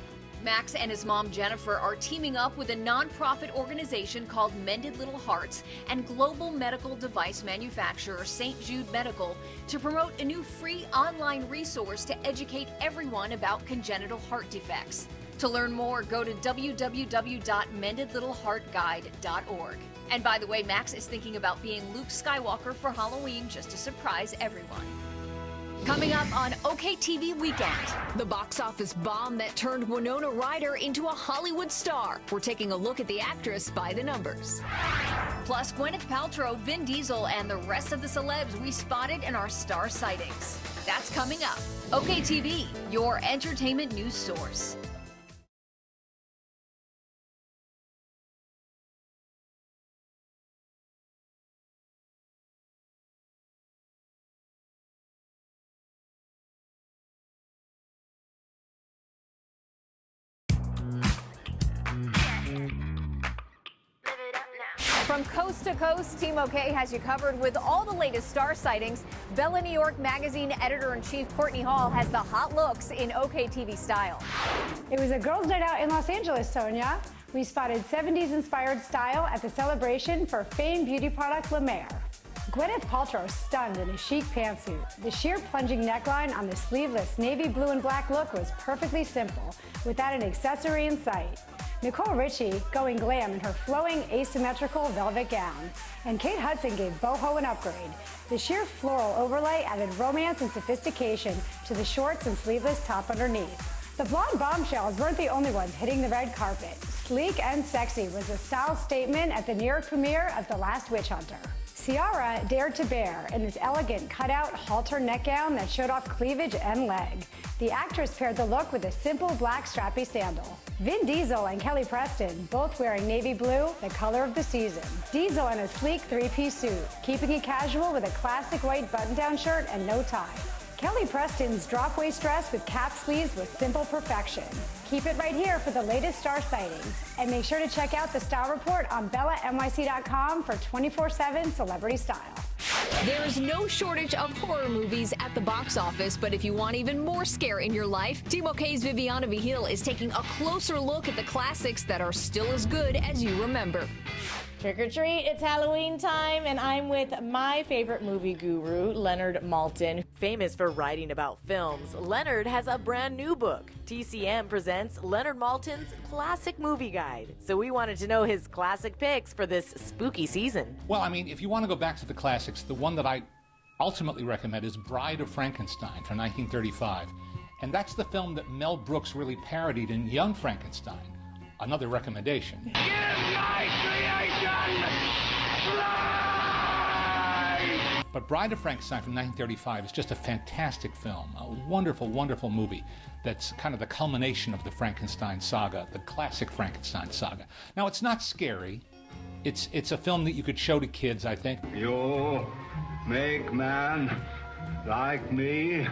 [SPEAKER 1] Max and his mom Jennifer are teaming up with a nonprofit organization called Mended Little Hearts and global medical device manufacturer St. Jude Medical to promote a new free online resource to educate everyone about congenital heart defects. To learn more, go to www.mendedlittleheartguide.org. And by the way, Max is thinking about being Luke Skywalker for Halloween just to surprise everyone. Coming up on OKTV Weekend, the box office bomb that turned Winona Ryder into a Hollywood star. We're taking a look at the actress by the numbers. Plus, Gwyneth Paltrow, Vin Diesel, and the rest of the celebs we spotted in our star sightings. That's coming up. OK TV, your entertainment news source.
[SPEAKER 5] From coast to coast, Team OK has you covered with all the latest star sightings. Bella New York Magazine editor-in-chief Courtney Hall has the hot looks in OK TV style.
[SPEAKER 2] It was a girls' night out in Los Angeles, Sonia. We spotted 70s-inspired style at the celebration for famed beauty product La Mer. Gwyneth Paltrow stunned in a chic pantsuit. The sheer plunging neckline on the sleeveless navy blue and black look was perfectly simple, without an accessory in sight. Nicole Richie going glam in her flowing asymmetrical velvet gown. And Kate Hudson gave boho an upgrade. The sheer floral overlay added romance and sophistication to the shorts and sleeveless top underneath. The blonde bombshells weren't the only ones hitting the red carpet. Sleek and sexy was a style statement at the New York premiere of The Last Witch Hunter. Ciara dared to bear in this elegant cutout halter neck gown that showed off cleavage and leg. The actress paired the look with a simple black strappy sandal. Vin Diesel and Kelly Preston both wearing navy blue, the color of the season. Diesel in a sleek three-piece suit, keeping it casual with a classic white button-down shirt and no tie. Kelly Preston's drop-waist dress with cap sleeves was simple perfection. Keep it right here for the latest star sightings. And make sure to check out the Style Report on BellaNYC.com for 24/7 celebrity style.
[SPEAKER 1] There is no shortage of horror movies at the box office, but if you want even more scare in your life, Team OK's Viviana Vigil is taking a closer look at the classics that are still as good as you remember.
[SPEAKER 7] Trick or treat, it's Halloween time, and I'm with my favorite movie guru, Leonard Maltin.
[SPEAKER 9] Famous for writing about films, Leonard has a brand new book. TCM presents Leonard Maltin's Classic Movie Guide. So we wanted to know his classic picks for this spooky season.
[SPEAKER 8] Well, I mean, if you want to go back to the classics, the one that I ultimately recommend is Bride of Frankenstein from 1935. And that's the film that Mel Brooks really parodied in Young Frankenstein. Another recommendation.
[SPEAKER 11] Give my creation life!
[SPEAKER 8] But Bride of Frankenstein from 1935 is just a fantastic film, a wonderful, wonderful movie that's kind of the culmination of the Frankenstein saga, the classic Frankenstein saga. Now, it's not scary. It's a film that you could show to kids, I think.
[SPEAKER 11] You make man like me.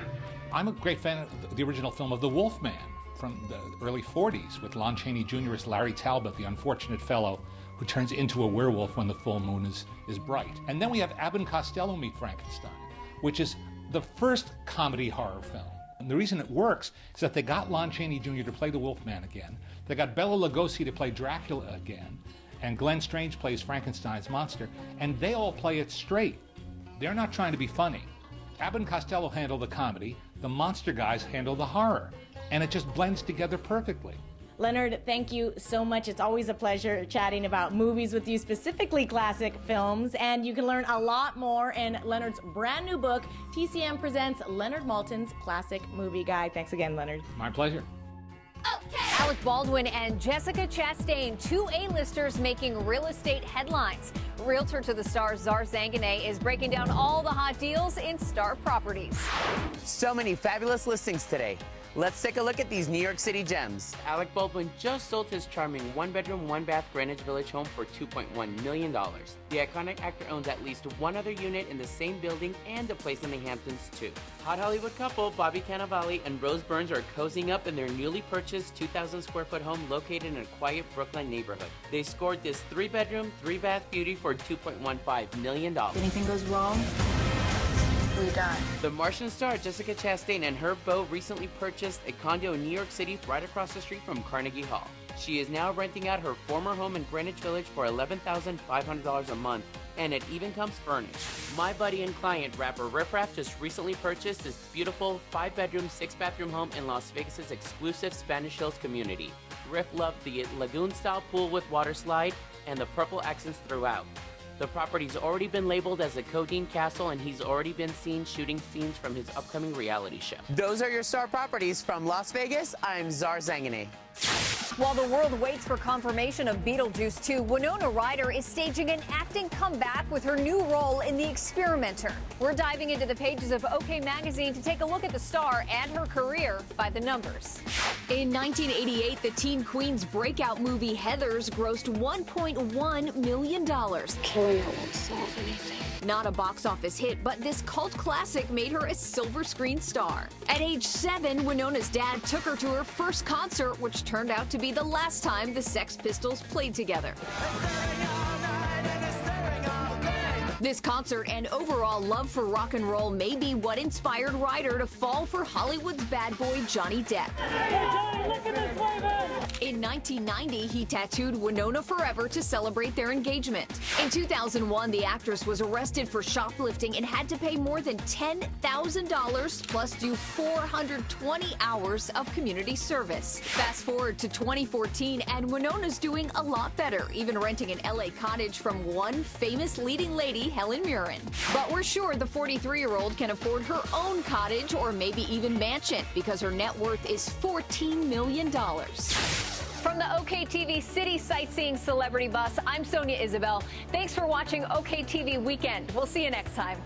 [SPEAKER 8] I'm a great fan of the original film of The Wolfman from the early 40s with Lon Chaney Jr. as Larry Talbot, the unfortunate fellow who turns into a werewolf when the full moon is bright. And then we have Abbott and Costello Meet Frankenstein, which is the first comedy horror film. And the reason it works is that they got Lon Chaney Jr. to play the Wolfman again, they got Bela Lugosi to play Dracula again, and Glenn Strange plays Frankenstein's monster, and they all play it straight. They're not trying to be funny. Abbott and Costello handle the comedy, the monster guys handle the horror, and it just blends together perfectly.
[SPEAKER 7] Leonard, thank you so much. It's always a pleasure chatting about movies with you, specifically classic films. And you can learn a lot more in Leonard's brand new book, TCM Presents Leonard Maltin's Classic Movie Guide. Thanks again, Leonard.
[SPEAKER 8] My pleasure.
[SPEAKER 5] Alec Baldwin and Jessica Chastain, two A-listers making real estate headlines. Realtor to the Stars Zar Zanganeh is breaking down all the hot deals in Star Properties.
[SPEAKER 18] So many fabulous listings today. Let's take a look at these New York City gems.
[SPEAKER 19] Alec Baldwin just sold his charming one-bedroom, one-bath Greenwich Village home for $2.1 million. The iconic actor owns at least one other unit in the same building and a place in the Hamptons, too. Hot Hollywood couple Bobby Cannavale and Rose Byrne are cozying up in their newly purchased 2,000-square-foot home located in a quiet Brooklyn neighborhood. They scored this three-bedroom, three-bath beauty for $2.15 million.
[SPEAKER 20] Anything goes wrong, we die.
[SPEAKER 19] The Martian star Jessica Chastain and her beau recently purchased a condo in New York City right across the street from Carnegie Hall. She is now renting out her former home in Greenwich Village for $11,500 a month, and it even comes furnished. My buddy and client, rapper Riff Raff, just recently purchased this beautiful 5-bedroom, 6-bathroom home in Las Vegas' exclusive Spanish Hills community. Riff loved the lagoon-style pool with water slide and the purple accents throughout. The property's already been labeled as a Codeine Castle, and he's already been seen shooting scenes from his upcoming reality show.
[SPEAKER 18] Those are your Star Properties from Las Vegas. I'm Zar Zanganeh.
[SPEAKER 5] While the world waits for confirmation of Beetlejuice 2, Winona Ryder is staging an acting comeback with her new role in The Experimenter. We're diving into the pages of OK Magazine to take a look at the star and her career by the numbers.
[SPEAKER 1] In 1988, the teen queen's breakout movie Heathers grossed $1.1 million.
[SPEAKER 20] Killing her won't solve anything.
[SPEAKER 1] Not a box office hit, but this cult classic made her a silver screen star. At age 7, Winona's dad took her to her first concert, which turned out to be the last time the Sex Pistols played together. This concert and overall love for rock and roll may be what inspired Ryder to fall for Hollywood's bad boy Johnny Depp. In 1990, he tattooed Winona forever to celebrate their engagement. In 2001, the actress was arrested for shoplifting and had to pay more than $10,000 plus do 420 hours of community service. Fast forward to 2014, and Winona's doing a lot better, even renting an LA cottage from one famous leading lady, Helen Mirren. But we're sure the 43-year-old can afford her own cottage or maybe even mansion because her net worth is $14 million.
[SPEAKER 5] From the OKTV City Sightseeing Celebrity Bus, I'm Sonia Isabel. Thanks for watching OKTV Weekend. We'll see you next time.